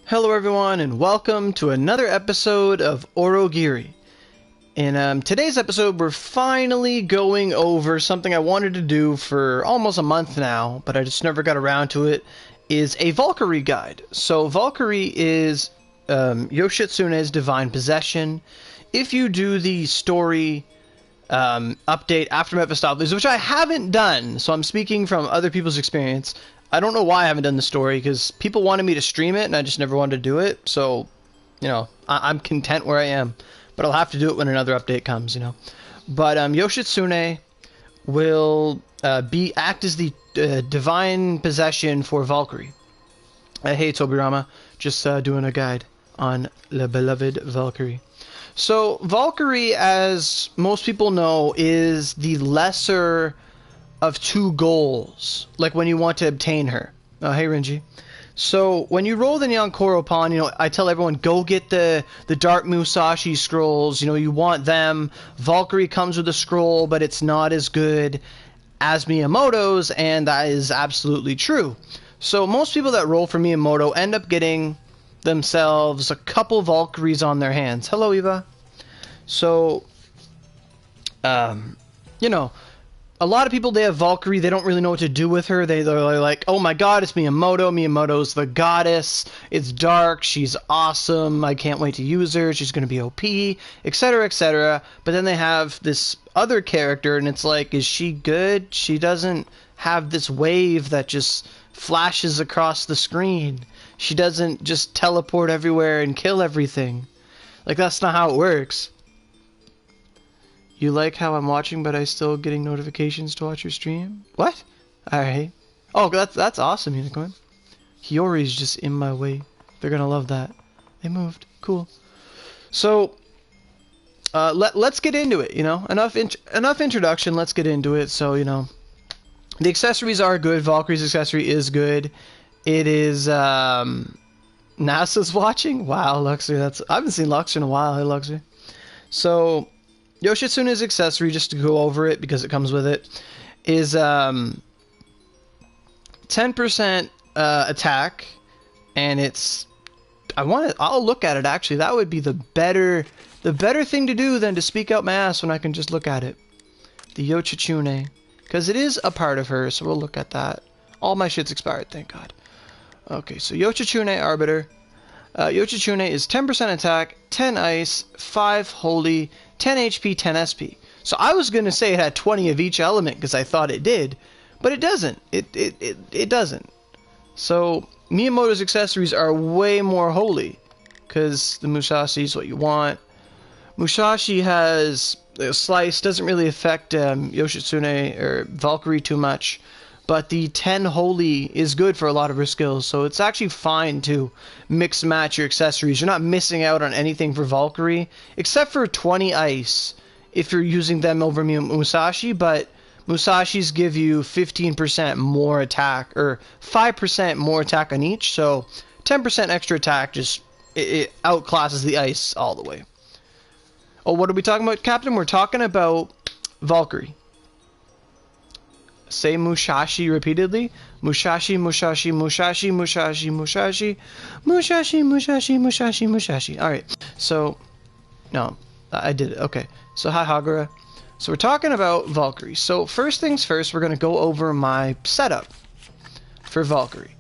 Hello everyone and welcome to another episode of Aurogiri. In today's episode we're finally going over something I wanted to do for almost a month now, but I just never got around to it, is a Valkyrie guide. So Valkyrie is Yoshitsune's divine possession. If you do the story update after Mephistopheles, which I haven't done, so I'm speaking from other people's experience. I don't know why I haven't done the story, because people wanted me to stream it, and I just never wanted to do it, so, you know, I'm content where I am. But I'll have to do it when another update comes, you know. But Yoshitsune will act as the divine possession for Valkyrie. Hey, Tobirama, just doing a guide on the beloved Valkyrie. So, Valkyrie, as most people know, is the lesser of two goals, like when you want to obtain her. Oh, hey, Renji. So, when you roll the Nyankoro Pawn, you know, I tell everyone, go get the Dark Musashi scrolls, you know, you want them. Valkyrie comes with a scroll, but it's not as good as Miyamoto's, and that is absolutely true. So, most people that roll for Miyamoto end up getting themselves a couple Valkyries on their hands. Hello, Eva. So, you know, a lot of people, they have Valkyrie, they don't really know what to do with her. They're like, oh my god, it's Miyamoto. Miyamoto's the goddess. It's dark. She's awesome. I can't wait to use her. She's going to be OP, etc., etc. But then they have this other character, and it's like, is she good? She doesn't have this wave that just flashes across the screen. She doesn't just teleport everywhere and kill everything. Like, that's not how it works. You like how I'm watching, but I still getting notifications to watch your stream? What? Alright. Oh, that's awesome, Unicorn. Hiyori's just in my way. They're gonna love that. They moved. Cool. So, let's get into it, you know? Enough introduction, let's get into it. So, you know, the accessories are good. Valkyrie's accessory is good. It is, NASA's watching? Wow, Luxor, I haven't seen Luxor in a while. Hey, Luxor. So, Yoshitsune's accessory, just to go over it because it comes with it, is 10% attack, and it's I'll look at it actually. That would be the better thing to do than to speak out my ass when I can just look at it. The Yoshitsune, because it is a part of her, so we'll look at that. All my shit's expired, thank God. Okay, so Yoshitsune Arbiter. Yoshitsune is 10% attack, 10 ice, 5 holy, 10 HP, 10 SP. So I was going to say it had 20 of each element because I thought it did, but it doesn't. It doesn't. So Miyamoto's accessories are way more holy because the Musashi is what you want. Musashi has a slice, doesn't really affect Yoshitsune or Valkyrie too much. But the 10 holy is good for a lot of her skills, so it's actually fine to mix match your accessories. You're not missing out on anything for Valkyrie, except for 20 ice if you're using them over Musashi, but Musashis give you 15% more attack, or 5% more attack on each, so 10% extra attack just it outclasses the ice all the way. Oh, what are we talking about, Captain? We're talking about Valkyrie. Say Musashi repeatedly. Musashi, Musashi, Musashi, Musashi, Musashi, Musashi, Musashi, Musashi, Musashi. Alright, so, no, I did it. Okay, so hi Hagura. So we're talking about Valkyrie. So first things first, we're going to go over my setup for Valkyrie.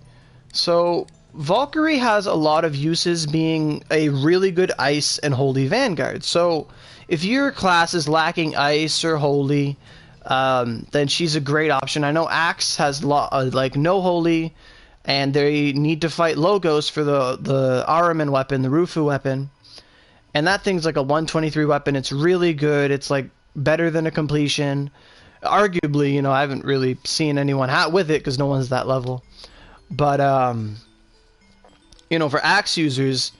So Valkyrie has a lot of uses being a really good ice and holy vanguard. So if your class is lacking ice or holy, then she's a great option. I know Axe has like no holy, and they need to fight Logos for the Araman weapon, the Rufu weapon, and that thing's like a 123 weapon. It's really good. It's like better than a completion. Arguably, you know, I haven't really seen anyone with it because no one's that level. But you know, for Axe users,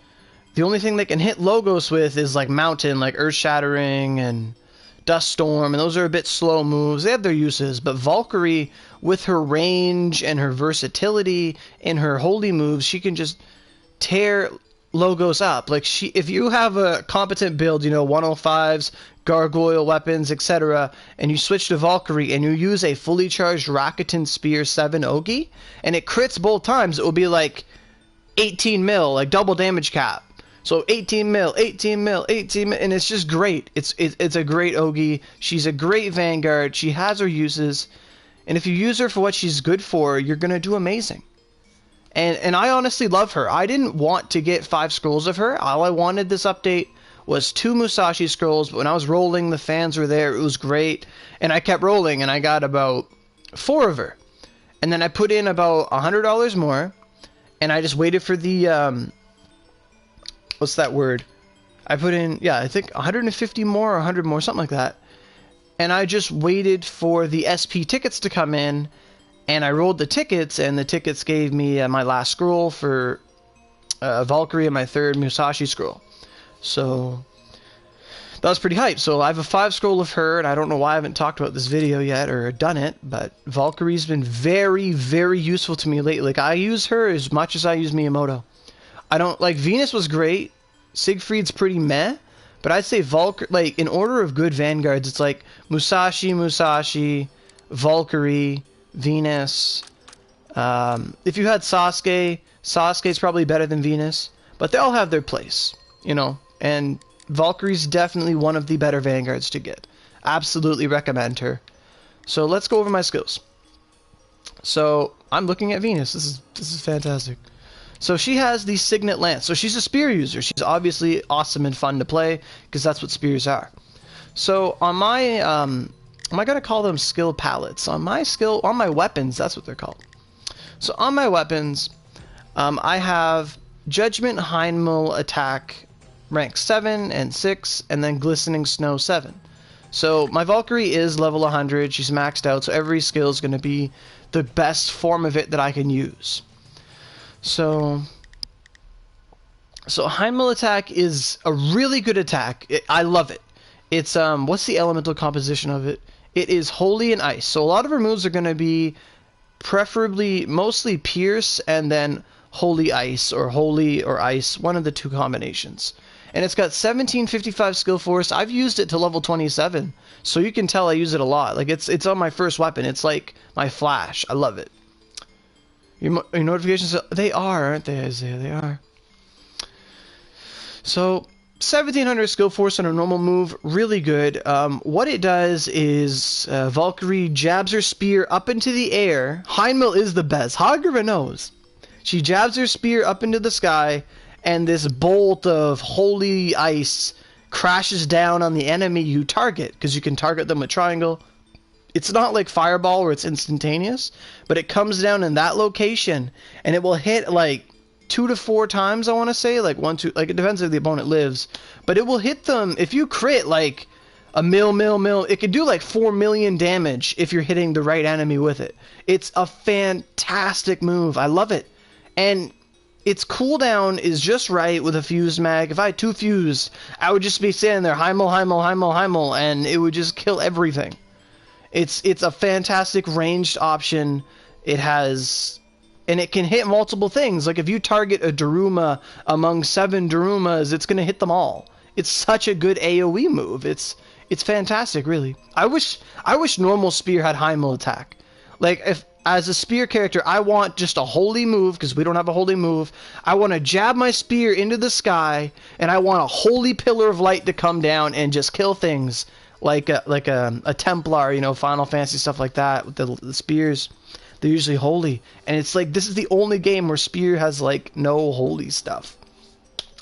the only thing they can hit Logos with is like Mountain, like Earth Shattering and Dust Storm, and those are a bit slow moves. They have their uses, but Valkyrie, with her range and her versatility and her holy moves, she can just tear Logos up. Like, if you have a competent build, you know, 105s, gargoyle weapons, etc., and you switch to Valkyrie and you use a fully charged Rakatan Spear 7 Ogi, and it crits both times, it will be like 18 mil, like double damage cap. So 18 mil, 18 mil, 18 mil, and it's just great. It's a great Ogi. She's a great Vanguard. She has her uses, and if you use her for what she's good for, you're gonna do amazing. And I honestly love her. I didn't want to get 5 scrolls of her. All I wanted this update was 2 Musashi scrolls, but when I was rolling, the fans were there. It was great, and I kept rolling, and I got about 4 of her. And then I put in about $100 more, and I just waited for the, what's that word? I put in, yeah, I think 150 more or 100 more, something like that. And I just waited for the SP tickets to come in, and I rolled the tickets, and the tickets gave me my last scroll for Valkyrie and my 3rd Musashi scroll. So that was pretty hype. So I have a 5 scroll of her, and I don't know why I haven't talked about this video yet or done it, but Valkyrie's been very, very useful to me lately. Like, I use her as much as I use Miyamoto. I don't, like, Venus was great. Siegfried's pretty meh, but I'd say like, in order of good Vanguards, it's like Musashi, Valkyrie, Venus. If you had Sasuke, Sasuke's probably better than Venus, but they all have their place, you know, and Valkyrie's definitely one of the better Vanguards to get. Absolutely recommend her. So let's go over my skills. So I'm looking at Venus. This is fantastic. So she has the Signet Lance. So she's a spear user. She's obviously awesome and fun to play because that's what spears are. So on my, am I going to call them skill palettes? On my weapons, that's what they're called. So on my weapons, I have Judgment Heinmil attack rank 7 and 6, and then Glistening Snow 7. So my Valkyrie is level 100. She's maxed out, so every skill is going to be the best form of it that I can use. So Heinmil attack is a really good attack. I love it. It's what's the elemental composition of it? It is Holy and Ice. So a lot of her moves are going to be preferably mostly Pierce and then Holy Ice or Holy or Ice, one of the 2 combinations. And it's got 1755 skill force. I've used it to level 27, so you can tell I use it a lot. Like, it's on my first weapon. It's like my flash. I love it. Your notifications, they are, aren't they, Isaiah? They are. So 1700 skill force on a normal move, really good. What it does is Valkyrie jabs her spear up into the air. Heinmil is the best. Hagura knows. She jabs her spear up into the sky, and this bolt of holy ice crashes down on the enemy you target, because you can target them with triangle. It's not like Fireball where it's instantaneous, but it comes down in that location, and it will hit like 2 to 4 times, I want to say, like 1, 2, like it depends if the opponent lives, but it will hit them, if you crit like a mil, it could do like 4 million damage if you're hitting the right enemy with it. It's a fantastic move. I love it. And its cooldown is just right with a fused mag. If I had 2 fused, I would just be standing there, Heimel, and it would just kill everything. It's a fantastic ranged option. It has, and it can hit multiple things. Like if you target a Daruma among 7 Darumas, it's gonna hit them all. It's such a good AoE move. It's fantastic, really. I wish normal spear had Heimel attack. Like, if as a spear character, I want just a holy move, because we don't have a holy move. I want to jab my spear into the sky, and I want a holy pillar of light to come down and just kill things, like a Templar, you know, Final Fantasy, stuff like that, with the spears. They're usually holy. And it's like, this is the only game where spear has, like, no holy stuff.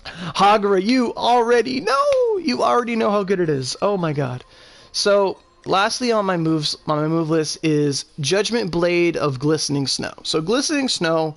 Hagura, you already know how good it is. Oh my god. So lastly on my move list is Judgment Blade of Glistening Snow. So Glistening Snow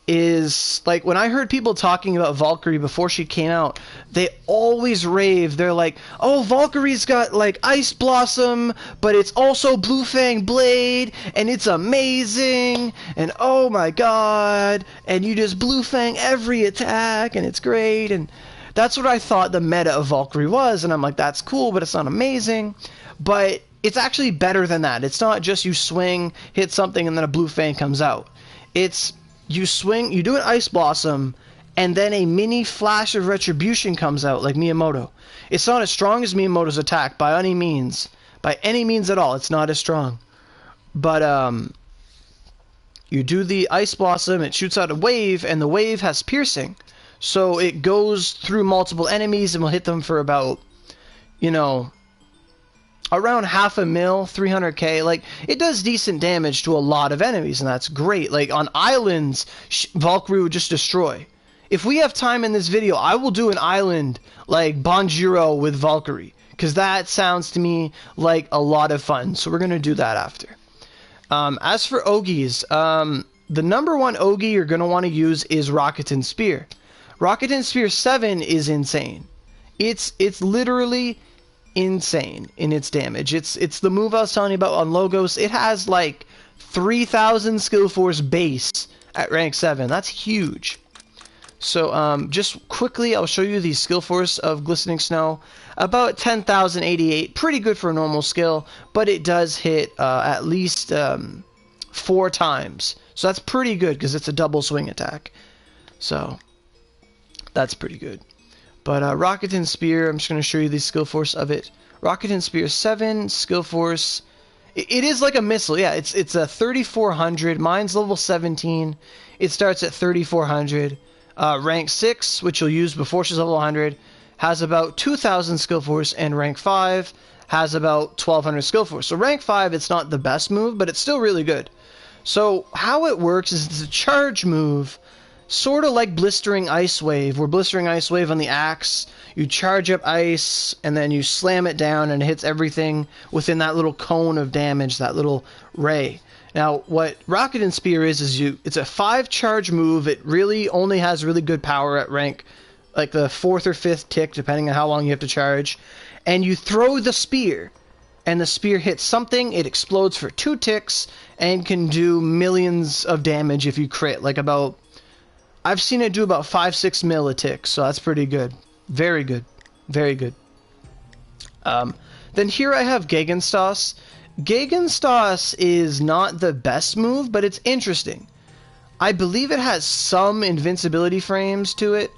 is, like, when I heard people talking about Valkyrie before she came out, they always rave. They're like, oh, Valkyrie's got, like, Ice Blossom, but it's also Blue Fang Blade, and it's amazing, and oh my god, and you just Blue Fang every attack, and it's great, and that's what I thought the meta of Valkyrie was, and I'm like, that's cool, but it's not amazing. But it's actually better than that. It's not just you swing, hit something, and then a Blue Fang comes out. It's you swing, you do an Ice Blossom, and then a mini flash of Retribution comes out, like Miyamoto. It's not as strong as Miyamoto's attack, by any means. By any means at all, it's not as strong. But, You do the Ice Blossom, it shoots out a wave, and the wave has piercing. So it goes through multiple enemies and will hit them for about, you know, around half a mil, 300k. Like, it does decent damage to a lot of enemies, and that's great. Like, on islands, Valkyrie would just destroy. If we have time in this video, I will do an island like Banjiro with Valkyrie, because that sounds to me like a lot of fun. So we're going to do that after. As for Ogis, the number one Ogi you're going to want to use is Rakatan Spear. Rakatan Spear 7 is insane. It's literally insane in its damage. It's the move I was telling you about on Logos. It has like 3,000 skill force base at rank 7. That's huge. So just quickly, I'll show you the skill force of Glistening Snow. About 10,088, pretty good for a normal skill, but it does hit at least 4 times. So that's pretty good because it's a double swing attack. So that's pretty good. But Rakatan Spear, I'm just going to show you the skill force of it. Rakatan Spear 7, skill force. It is like a missile. Yeah, it's a 3,400. Mine's level 17. It starts at 3,400. Rank 6, which you'll use before she's level 100, has about 2,000 skill force, and rank 5 has about 1,200 skill force. So rank 5, it's not the best move, but it's still really good. So how it works is it's a charge move, sort of like Blistering Ice Wave, where Blistering Ice Wave on the axe, you charge up ice, and then you slam it down, and it hits everything within that little cone of damage, that little ray. Now, what Rakatan Spear is it's a 5 charge move. It really only has really good power at rank, like the 4th or 5th tick, depending on how long you have to charge. And you throw the spear, and the spear hits something, it explodes for 2 ticks, and can do millions of damage if you crit. Like about, I've seen it do about 5-6 mil a tick, so that's pretty good. Very good. Very good. Then here I have Veit Stoss. Veit Stoss is not the best move, but it's interesting. I believe it has some invincibility frames to it.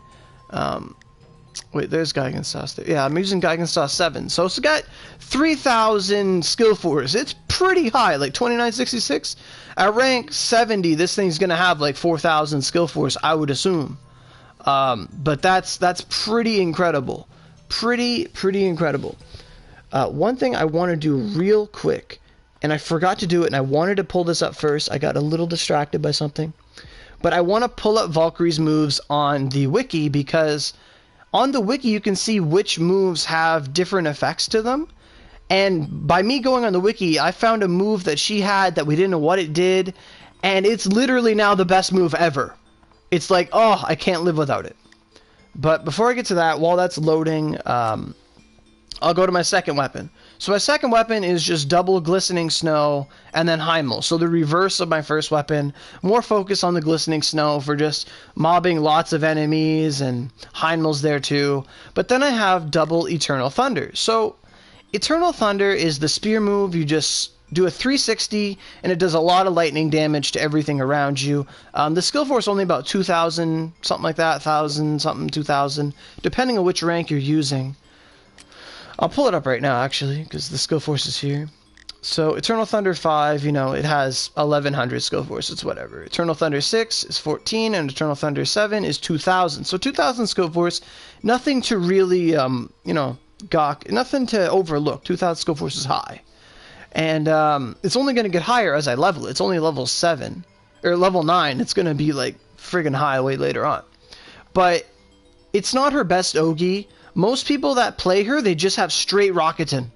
Wait, there's Veit Stoss there. Yeah, I'm using Veit Stoss 7. So it's got 3,000 skill force. It's pretty high, like 2966. At rank 70, this thing's going to have like 4,000 skill force, I would assume. But that's pretty incredible. Pretty incredible. One thing I want to do real quick, and I forgot to do it, and I wanted to pull this up first. I got a little distracted by something. But I want to pull up Valkyrie's moves on the Wiki, because on the Wiki you can see which moves have different effects to them. And by me going on the Wiki, I found a move that she had that we didn't know what it did, and it's literally now the best move ever. It's like, oh, I can't live without it. But before I get to that, while that's loading, I'll go to my second weapon. So my second weapon is just double Glistening Snow and then Heimel. So the reverse of my first weapon. More focus on the Glistening Snow for just mobbing lots of enemies, and Heimel's there too. But then I have double Eternal Thunder. So Eternal Thunder is the spear move. You just do a 360 and it does a lot of lightning damage to everything around you. The skill force only about 2,000, something like that, 1,000 something, 2,000, depending on which rank you're using. I'll pull it up right now, actually, because the skill force is here. So, Eternal Thunder 5, you know, it has 1,100 skill force, it's whatever. Eternal Thunder 6 is 14, and Eternal Thunder 7 is 2,000. So, 2,000 skill force, nothing to really, you know, gawk, nothing to overlook. 2,000 skill force is high. And it's only going to get higher as I level it. It's only level 7, or level 9. It's going to be, like, friggin' high way later on. But it's not her best Ogi. Most people that play her, they just have straight Rakatan.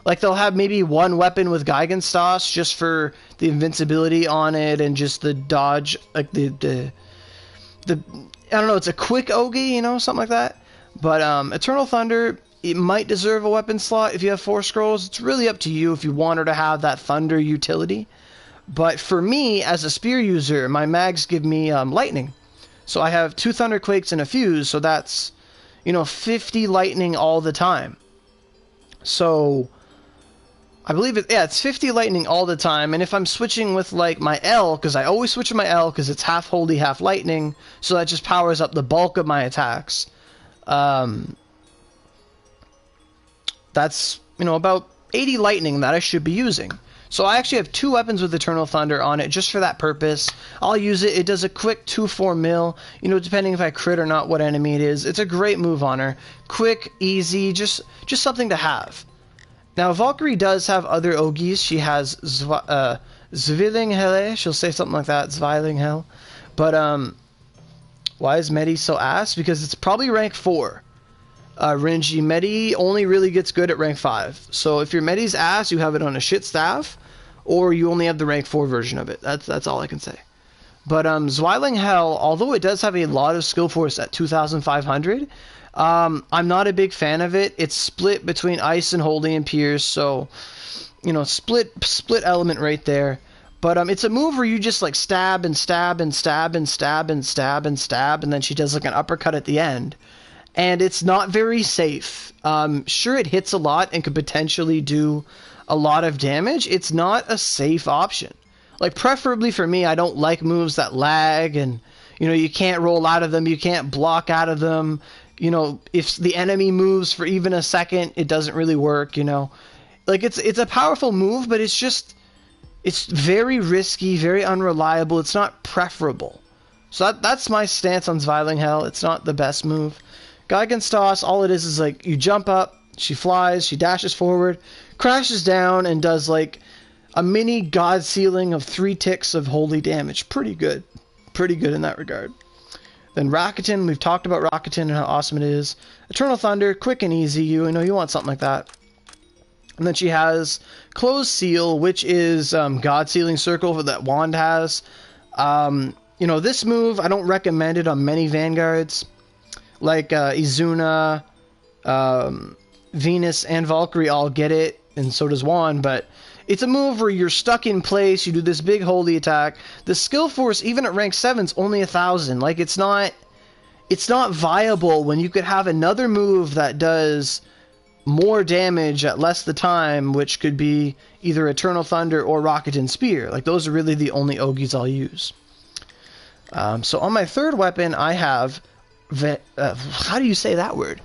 Like, they'll have maybe one weapon with Veit Stoss just for the invincibility on it and just the dodge, like the I don't know, it's a quick Ogi, you know, something like that. But Eternal Thunder, it might deserve a weapon slot if you have 4 scrolls. It's really up to you if you want her to have that Thunder utility. But for me, as a spear user, my mags give me lightning. So I have 2 Thunderquakes and a Fuse, so that's, you know, 50 lightning all the time. So I believe it's 50 lightning all the time. And if I'm switching with like my L, because I always switch with my L because it's half holy, half lightning, so that just powers up the bulk of my attacks. That's, you know, about 80 lightning that I should be using. So I actually have 2 weapons with Eternal Thunder on it just for that purpose. I'll use it. It does a quick 2-4 mil, you know, depending if I crit or not what enemy it is. It's a great move on her. Quick, easy, just something to have. Now, Valkyrie does have other Ogis. She has Zvillinghelle. She'll say something like that, Zvillinghelle. But, why is Medi so ass? Because it's probably rank 4. Rinji Medi only really gets good at rank 5. So if your Medi's ass, you have it on a shit staff, or you only have the rank 4 version of it. That's all I can say. But Zvillinghelle, although it does have a lot of skill force at 2,500, I'm not a big fan of it. It's split between Ice and Holy and Pierce, so, you know, split element right there. But it's a move where you just like stab and stab and stab and stab and stab and stab, and then she does like an uppercut at the end. And it's not very safe. Sure, it hits a lot and could potentially do a lot of damage. It's not a safe option. Like, preferably for me, I don't like moves that lag and, you know, you can't roll out of them, you can't block out of them. You know, if the enemy moves for even a second, it doesn't really work, you know. Like, it's a powerful move, but it's just, it's very risky, very unreliable. It's not preferable. So that's my stance on Zvillinghelle. It's not the best move. Veit Stoss, all it is like you jump up, she flies, she dashes forward, crashes down, and does like a mini god ceiling of 3 ticks of holy damage. Pretty good. Pretty good in that regard. Then Rakatan, we've talked about Rakatan and how awesome it is. Eternal Thunder, quick and easy, you know, you want something like that. And then she has Closed Seal, which is God Sealing Circle that Wand has. You know, this move, I don't recommend it on many Vanguards. Like Izuna, Venus, and Valkyrie all get it, and so does Wand, but it's a move where you're stuck in place, you do this big holy attack. The skill force, even at rank 7, is only 1,000. Like, it's not viable when you could have another move that does more damage at less the time, which could be either Eternal Thunder or Rakatan Spear. Like, those are really the only Ogis I'll use. So on my 3rd weapon, I have... how do you say that word?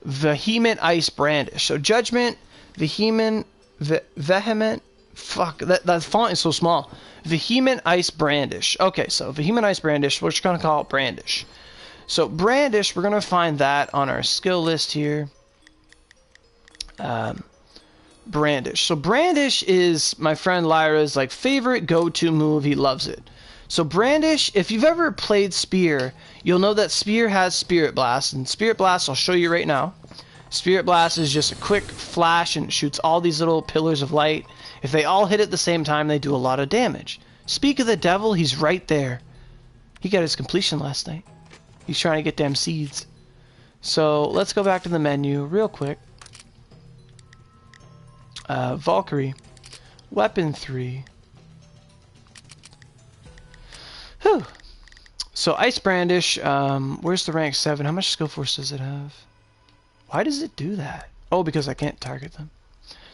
Vehement Ice Brandish. So Judgment, Vehement, fuck, that font is so small. Vehement Ice Brandish. Okay, so Vehement Ice Brandish, we're just going to call it Brandish. So Brandish, we're going to find that on our skill list here. Brandish. So Brandish is my friend Lyra's like favorite go-to move. He loves it. So Brandish, if you've ever played Spear, you'll know that Spear has Spirit Blast, and Spirit Blast, I'll show you right now. Spirit Blast is just a quick flash and it shoots all these little pillars of light. If they all hit at the same time, they do a lot of damage. Speak of the devil, he's right there. He got his completion last night. He's trying to get damn seeds. So let's go back to the menu real quick. Valkyrie. Weapon 3. Whew. So Ice Brandish, where's the rank 7? How much skill force does it have? Why does it do that? Oh, because I can't target them.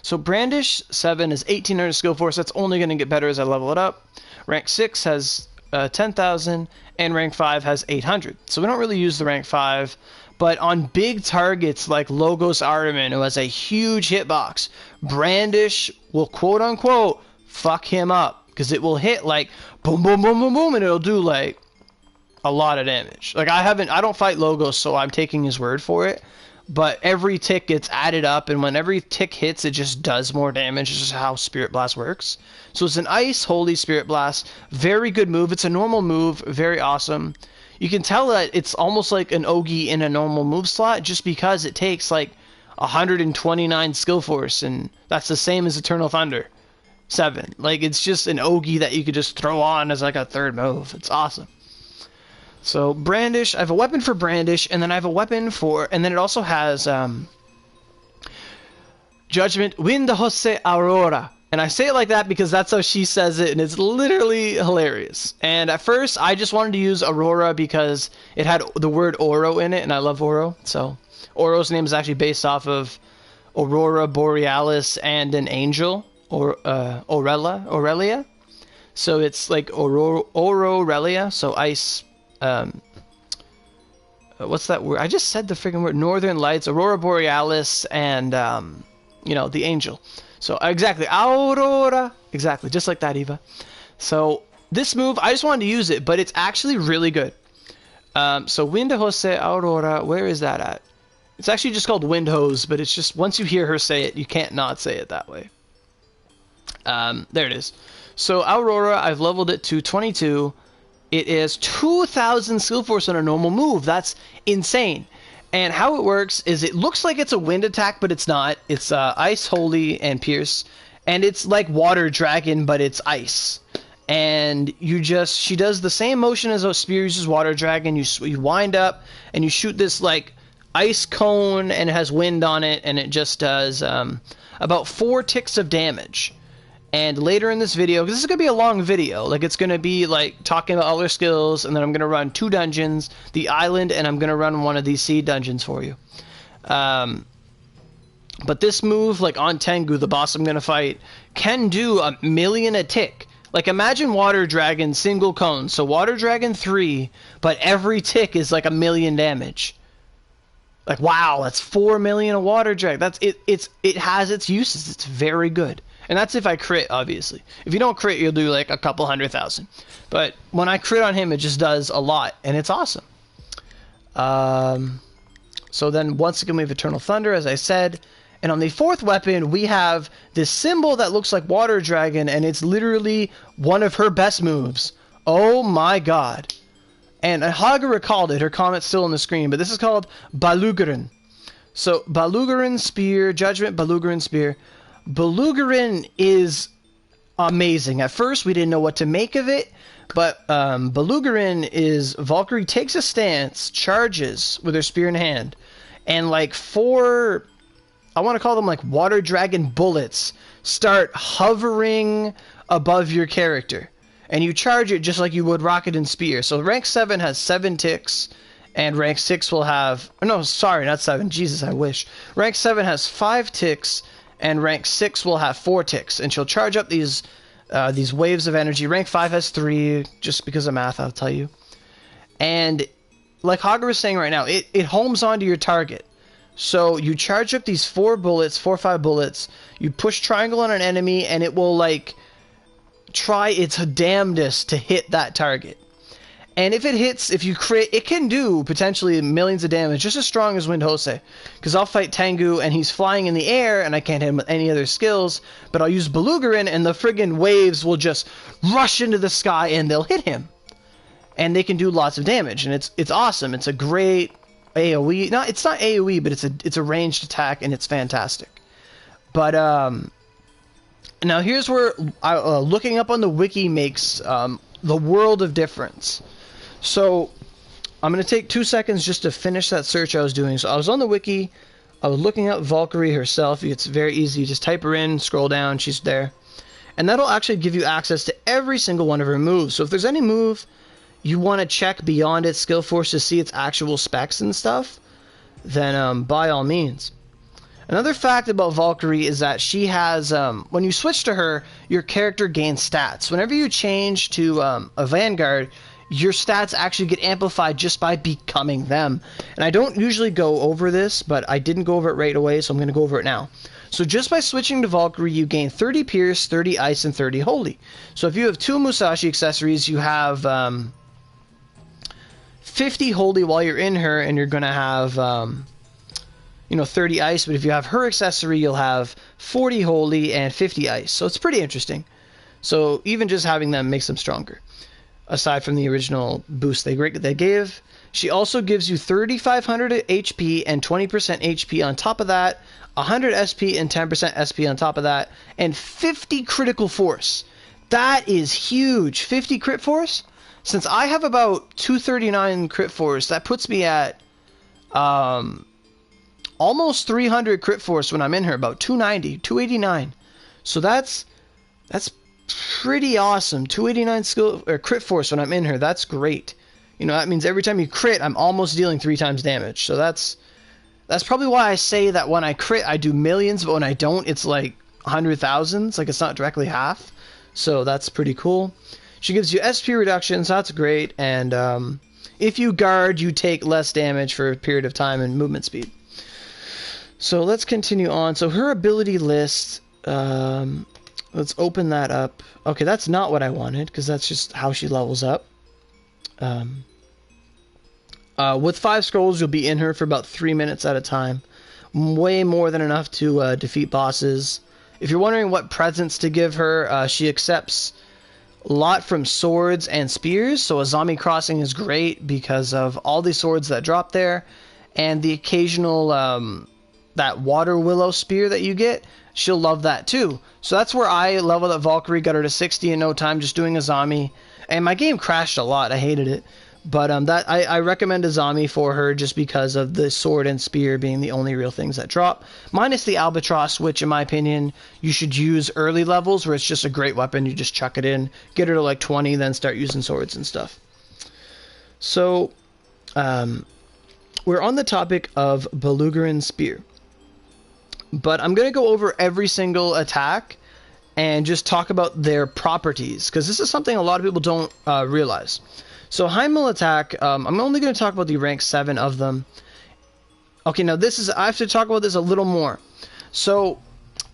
So Brandish 7 is 1,800 skill force. That's only going to get better as I level it up. Rank 6 has 10,000, and rank 5 has 800. So we don't really use the rank 5, but on big targets like Logos Artemin, who has a huge hitbox, Brandish will quote-unquote fuck him up. Because it will hit like boom, boom, boom, boom, boom, and it'll do like a lot of damage. Like I don't fight Logos, so I'm taking his word for it. But every tick gets added up, and when every tick hits, it just does more damage. It's just how Spirit Blast works. So it's an Ice Holy Spirit Blast. Very good move. It's a normal move. Very awesome. You can tell that it's almost like an Ogi in a normal move slot, just because it takes like 129 skill force, and that's the same as Eternal Thunder 7. Like, it's just an Ogi that you could just throw on as like a 3rd move. It's awesome. So Brandish, I have a weapon for Brandish, and then I have a weapon for, and then it also has Judgment Wind Jose Aurora. And I say it like that because that's how she says it, and it's literally hilarious. And at first, I just wanted to use Aurora because it had the word Oro in it, and I love Oro. So Oro's name is actually based off of Aurora Borealis and an angel, or Aurelia. So it's like Aurelia, so ice. What's that word? I just said the freaking word. Northern Lights, Aurora Borealis, and you know, the angel. So exactly, Aurora exactly, just like that, Eva. So this move, I just wanted to use it, but it's actually really good. So Wind Hose Aurora, where is that at? It's actually just called Wind Hose, but it's just, once you hear her say it, you can't not say it that way. There it is. So Aurora, I've leveled it to 22. It is 2,000 skill force on a normal move. That's insane. And how it works is it looks like it's a wind attack, but it's not. It's Ice, Holy, and Pierce. And it's like Water Dragon, but it's ice. And she does the same motion as a spear uses Water Dragon. You wind up and you shoot this like ice cone, and it has wind on it, and it just does about 4 ticks of damage. And later in this video, because this is going to be a long video, like it's going to be like talking about all their skills, and then I'm going to run 2 dungeons, the island, and I'm going to run one of these seed dungeons for you. But this move, like on Tengu, the boss I'm going to fight, can do 1,000,000 a tick. Like imagine Water Dragon single cone, so Water Dragon 3, but every tick is like 1,000,000 damage. Like wow, that's 4,000,000 a Water Dragon. That's it. It has its uses. It's very good. And that's if I crit, obviously. If you don't crit, you'll do like a couple 100,000. But when I crit on him, it just does a lot, and it's awesome. So then once again we have Eternal Thunder, as I said. And on the 4th weapon, we have this symbol that looks like Water Dragon, and it's literally one of her best moves. Oh my god. And Hagara called it. Her comment's still on the screen, but this is called Balugarin. So Balugarin Spear, Judgment, Balugarin Spear. Balugarin is amazing. At first, we didn't know what to make of it, but Balugarin is Valkyrie takes a stance, charges with her spear in hand, and like 4, I want to call them like Water Dragon bullets, start hovering above your character. And you charge it just like you would Rakatan Spear. So rank 7 has 7 ticks, and rank 6 will have... No, sorry, not 7. Jesus, I wish. Rank 7 has 5 ticks, and rank 6 will have 4 ticks. And she'll charge up these waves of energy. Rank 5 has 3, just because of math, I'll tell you. And like Hagara was saying right now, it homes onto your target. So you charge up these 4 bullets, 4 or 5 bullets, you push triangle on an enemy, and it will like try its damnedest to hit that target. And if it hits, if you crit, it can do potentially millions of damage, just as strong as Wind Hose. Because I'll fight Tengu, and he's flying in the air, and I can't hit him with any other skills, but I'll use Balugarin, and the friggin' waves will just rush into the sky, and they'll hit him. And they can do lots of damage, and it's awesome. It's a great AoE. No, it's not AoE, but it's a ranged attack, and it's fantastic. But now here's where looking up on the wiki makes the world of difference. So I'm going to take 2 seconds just to finish that search I was doing. So I was on the wiki, I was looking up Valkyrie herself. It's very easy. You just type her in, scroll down, she's there. And that'll actually give you access to every single one of her moves. So if there's any move you want to check beyond its skill force to see its actual specs and stuff, then by all means. Another fact about Valkyrie is that she has, when you switch to her, your character gains stats. Whenever you change to a Vanguard, your stats actually get amplified just by becoming them. And I don't usually go over this, but I didn't go over it right away, so I'm going to go over it now. So just by switching to Valkyrie, you gain 30 Pierce, 30 Ice, and 30 Holy. So if you have 2 Musashi accessories, you have 50 Holy while you're in her, and you're going to have... 30 ice, but if you have her accessory, you'll have 40 holy and 50 ice. So it's pretty interesting. So even just having them makes them stronger. Aside from the original boost they gave. She also gives you 3,500 HP and 20% HP on top of that, 100 SP and 10% SP on top of that, and 50 critical force. That is huge. 50 crit force? Since I have about 239 crit force, that puts me at almost 300 crit force when I'm in her, about 290, 289. So that's pretty awesome. 289 skill or crit force when I'm in her. That's great. That means every time you crit, I'm almost dealing 3 times damage. So that's probably why I say that when I crit, I do millions, but when I don't, it's like 100,000s. Like it's not directly half. So that's pretty cool. She gives you SP reductions. That's great. And if you guard, you take less damage for a period of time and movement speed. So let's continue on. So her ability list, let's open that up. Okay, that's not what I wanted, because that's just how she levels up. With 5 scrolls, you'll be in her for about 3 minutes at a time. Way more than enough to defeat bosses. If you're wondering what presents to give her, she accepts a lot from swords and spears, so a zombie crossing is great because of all the swords that drop there, and the occasional that water willow spear that you get, she'll love that too. So that's where I leveled up Valkyrie, got her to 60 in no time, just doing a zombie, and my game crashed a lot. I hated it. But I recommend a zombie for her just because of the sword and spear being the only real things that drop. Minus the albatross, which in my opinion, you should use early levels where it's just a great weapon. You just chuck it in, get her to like 20, then start using swords and stuff. So, we're on the topic of Guren Spear. But I'm going to go over every single attack and just talk about their properties, because this is something a lot of people don't realize. So Heimel attack, I'm only going to talk about the rank 7 of them. Okay, now I have to talk about this a little more. So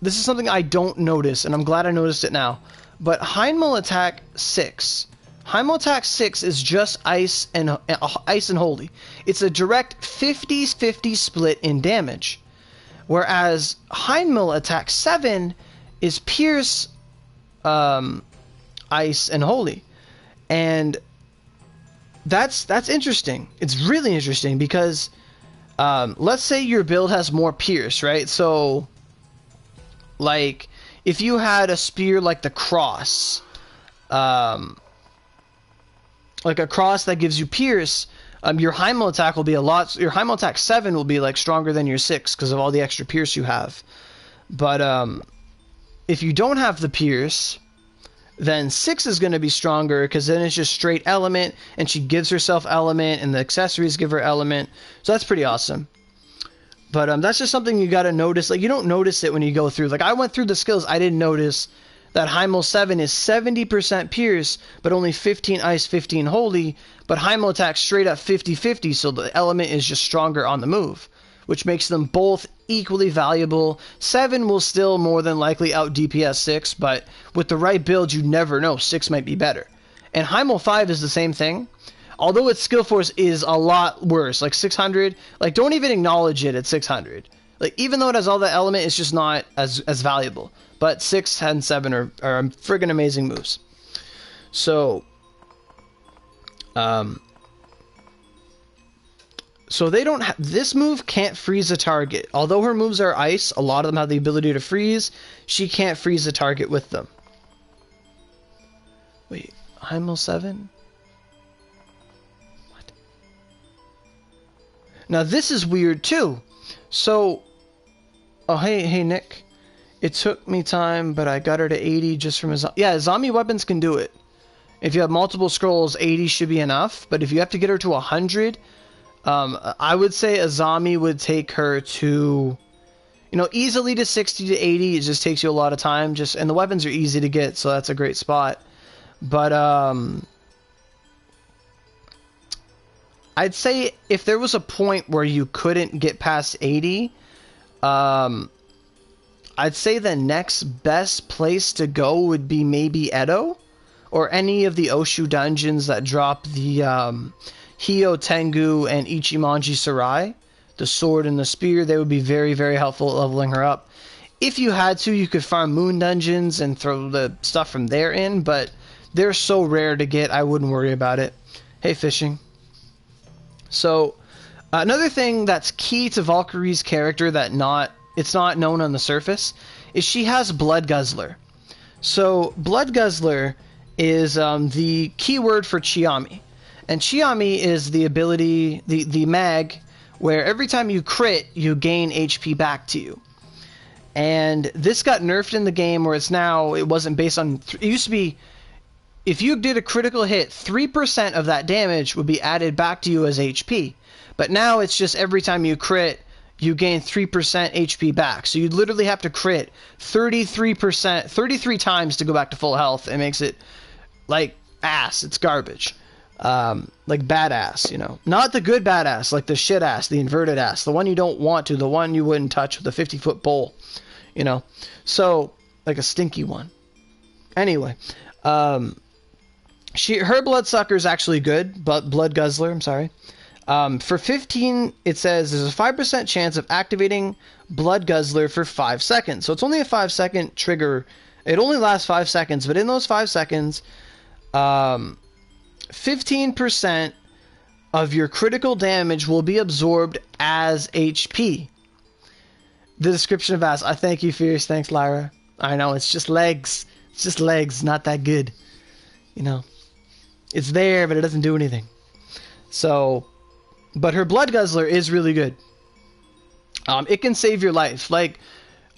this is something I don't notice, and I'm glad I noticed it now. But Heimel attack 6. Heimel attack 6 is just ice and holy. It's a direct 50-50 split in damage. Whereas Heimel attack 7 is pierce, ice and holy. And that's interesting. It's really interesting because let's say your build has more pierce, right? So like if you had a spear like the cross, like a cross that gives you pierce, your Heimel attack will be your Heimel attack 7 will be like stronger than your 6 because of all the extra pierce you have. But if you don't have the pierce, then 6 is going to be stronger because then it's just straight element, and she gives herself element, and the accessories give her element. So that's pretty awesome. But that's just something you got to notice. Like, you don't notice it when you go through. Like, I went through the skills. I didn't notice that Heimel 7 is 70% pierce, but only 15 ice, 15 holy. But Heimel attack straight up 50-50, so the element is just stronger on the move, which makes them both equally valuable. 7 will still more than likely out DPS 6, but with the right build, you never know. 6 might be better. And Heimel 5 is the same thing. Although its skill force is a lot worse, like 600, like don't even acknowledge it at 600. Like even though it has all the element, it's just not as valuable. But 6 and 7 are friggin' amazing moves. So, so they don't this move can't freeze a target. Although her moves are ice, a lot of them have the ability to freeze. She can't freeze a target with them. Wait, Heimel 7? What? Now this is weird too. So, oh hey Nick. It took me time, but I got her to 80 just from a yeah, zombie weapons can do it. If you have multiple scrolls, 80 should be enough. But if you have to get her to 100... I would say a zombie would take her to, easily to 60 to 80. It just takes you a lot of time. And the weapons are easy to get, so that's a great spot. But I'd say if there was a point where you couldn't get past 80, I'd say the next best place to go would be maybe Edo, or any of the Oshu dungeons that drop the Hio Tengu and Ichimonji Sarai, the sword and the spear. They would be very, very helpful at leveling her up. If you had to, you could farm moon dungeons and throw the stuff from there in, but they're so rare to get, I wouldn't worry about it. Hey, fishing. So, another thing that's key to Valkyrie's character that it's not known on the surface is she has Blood Guzzler. So, Blood Guzzler is the keyword for Chiami. And Chiami is the ability, the mag, where every time you crit, you gain HP back to you. And this got nerfed in the game where it wasn't based on, it used to be, if you did a critical hit, 3% of that damage would be added back to you as HP. But now it's just every time you crit, you gain 3% HP back. So you'd literally have to crit 33 times to go back to full health. It makes it like ass. It's garbage. Like badass, not the good badass, like the shit ass, the inverted ass, the one you don't want to, the one you wouldn't touch with a 50-foot pole, so like a stinky one. Anyway, her Bloodsucker is actually good, but Blood Guzzler, I'm sorry. For 15, it says there's a 5% chance of activating Blood Guzzler for 5 seconds. So it's only a 5-second trigger. It only lasts 5 seconds, but in those 5 seconds, 15% of your critical damage will be absorbed as HP. The description of Ass. I thank you, Fierce. Thanks, Lyra. I know, it's just legs. It's just legs, not that good. You know, it's there, but it doesn't do anything. So, but her Blood Guzzler is really good. It can save your life. Like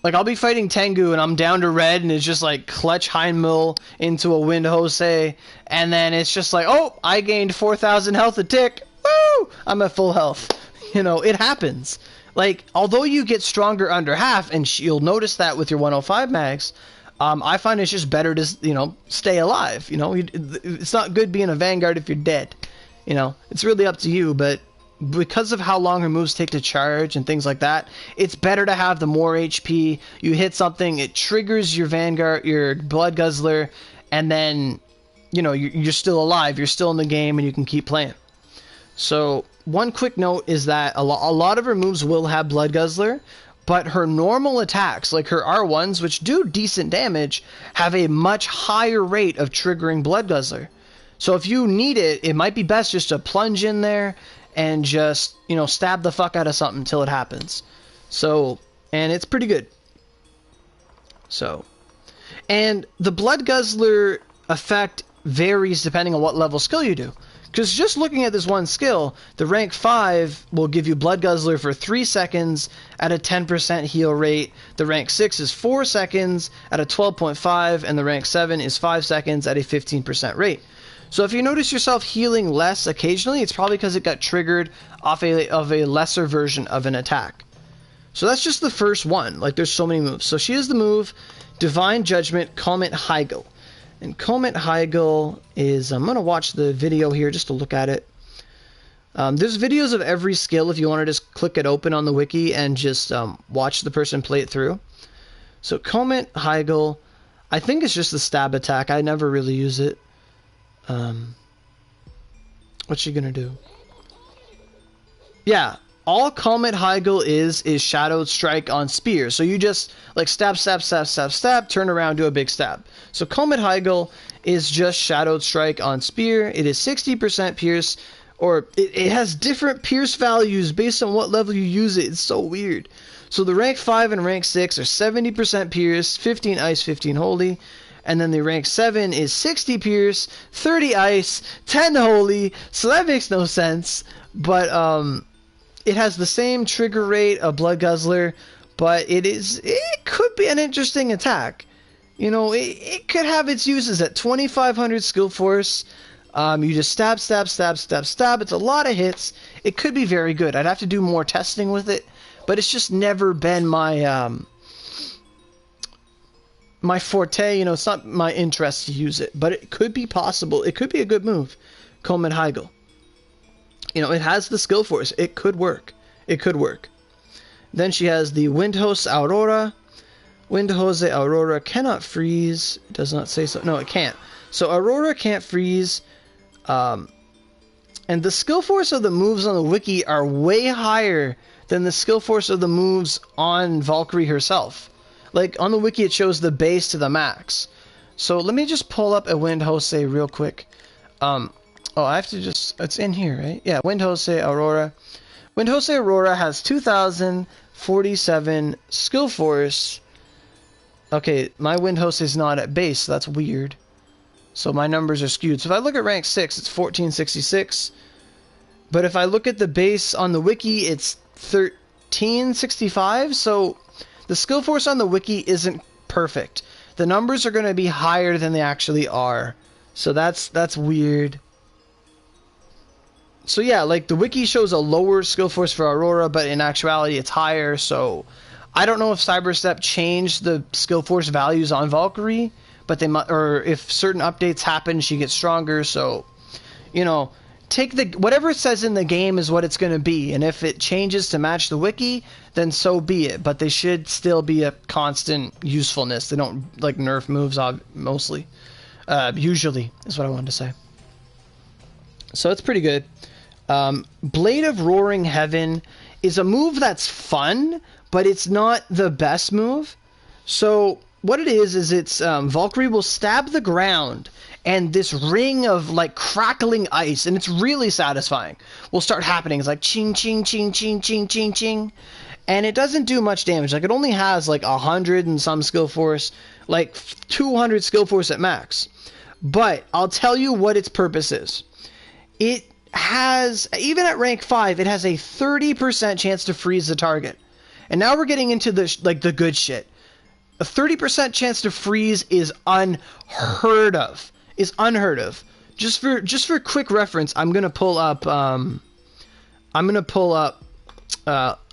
I'll be fighting Tengu and I'm down to red and it's just like clutch Hindmill into a Wind Jose, and then it's just like, oh, I gained 4,000 health a tick. Woo! I'm at full health. You know, it happens. Like, although you get stronger under half, and you'll notice that with your 105 mags, I find it's just better to, you know, stay alive. You know, it's not good being a Vanguard if you're dead. You know, it's really up to you, but because of how long her moves take to charge and things like that, it's better to have the more HP. You hit something, it triggers your Vanguard, your Blood Guzzler, and then, you know, you're still alive, you're still in the game, and you can keep playing. So, one quick note is that a lot of her moves will have Blood Guzzler, but her normal attacks, like her R1s, which do decent damage, have a much higher rate of triggering Blood Guzzler. So if you need it, it might be best just to plunge in there and just, you know, stab the fuck out of something until it happens. So, and it's pretty good. So, and the Blood Guzzler effect varies depending on what level skill you do. Because just looking at this one skill, the rank 5 will give you Blood Guzzler for 3 seconds at a 10% heal rate. The rank 6 is 4 seconds at a 12.5, and the rank 7 is 5 seconds at a 15% rate. So if you notice yourself healing less occasionally, it's probably because it got triggered off of a lesser version of an attack. So that's just the first one. Like, there's so many moves. So she has the move Divine Judgment Comet Heigl. And Comet Heigl is, I'm going to watch the video here just to look at it. There's videos of every skill if you want to just click it open on the wiki and just watch the person play it through. So Comet Heigl, I think it's just the stab attack. I never really use it. What's she going to do? Yeah. All Comet Heigl is Shadowed Strike on Spear. So you just, like, stab, stab, stab, stab, stab, turn around, do a big stab. So Comet Heigl is just Shadowed Strike on Spear. It is 60% Pierce, or it has different Pierce values based on what level you use it. It's so weird. So the rank 5 and rank 6 are 70% Pierce, 15 Ice, 15 Holy. And then the rank 7 is 60 Pierce, 30 Ice, 10 Holy. So that makes no sense. But, it has the same trigger rate of Blood Guzzler, but it could be an interesting attack. You know, it could have its uses at 2,500 skill force. You just stab, stab, stab, stab, stab. It's a lot of hits. It could be very good. I'd have to do more testing with it, but it's just never been my my forte. You know, it's not my interest to use it, but it could be possible. It could be a good move. Comet Heigl. You know, it has the skill force. It could work. It could work. Then she has the Wind Jose Aurora. Wind Jose Aurora cannot freeze. It does not say so. No, it can't. So Aurora can't freeze. And the skill force of the moves on the wiki are way higher than the skill force of the moves on Valkyrie herself. Like, on the wiki it shows the base to the max. So let me just pull up a Wind Jose real quick. Oh, I have to just... It's in here, right? Yeah, Wind Jose Aurora. Wind Jose Aurora has 2,047 skill force. Okay, my Wind Jose is not at base, so that's weird. So my numbers are skewed. So if I look at rank 6, it's 1466. But if I look at the base on the wiki, it's 1365. So the skill force on the wiki isn't perfect. The numbers are going to be higher than they actually are. So that's weird. So yeah, like, the wiki shows a lower skill force for Aurora, but in actuality it's higher, so I don't know if Cyberstep changed the skill force values on Valkyrie, but they might, or if certain updates happen, she gets stronger, so, you know, take the whatever it says in the game is what it's going to be, and if it changes to match the wiki, then so be it. But they should still be a constant usefulness. They don't like nerf moves mostly. Usually is what I wanted to say. So it's pretty good. Blade of Roaring Heaven is a move that's fun, but it's not the best move. So what it is it's Valkyrie will stab the ground, and this ring of like crackling ice, and it's really satisfying, will start happening. It's like ching, ching, ching, ching, ching, ching, ching. And it doesn't do much damage. Like, it only has like 100 and some skill force, like 200 skill force at max. But I'll tell you what its purpose is. It has, even at rank 5, it has a 30% chance to freeze the target. And now we're getting into the good shit. A 30% chance to freeze is unheard of. Just for quick reference, I'm gonna pull up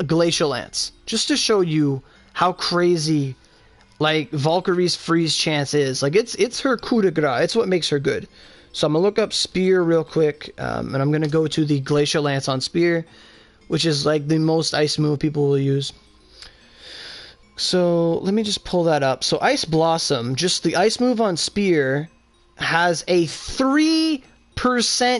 Glacial Lance just to show you how crazy like Valkyrie's freeze chance is. Like, it's her coup de grace. It's what makes her good. So I'm gonna look up Spear real quick, and I'm gonna go to the Glacial Lance on Spear, which is like the most ice move people will use. So let me just pull that up. So Ice Blossom, just the ice move on Spear, has a 3%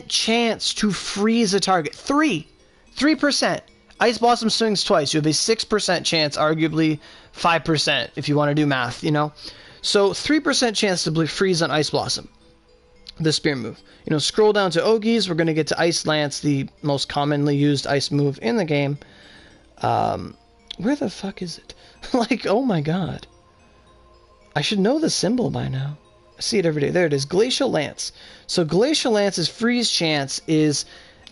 chance to freeze a target. 3%. Ice Blossom swings twice. You have a 6% chance, arguably 5% if you want to do math, you know? So 3% chance to freeze on Ice Blossom, the Spear move. You know, scroll down to Ogis. We're going to get to Ice Lance, the most commonly used ice move in the game. Where the fuck is it? Like, oh my god. I should know the symbol by now. I see it every day. There it is. Glacial Lance. So Glacial Lance's freeze chance is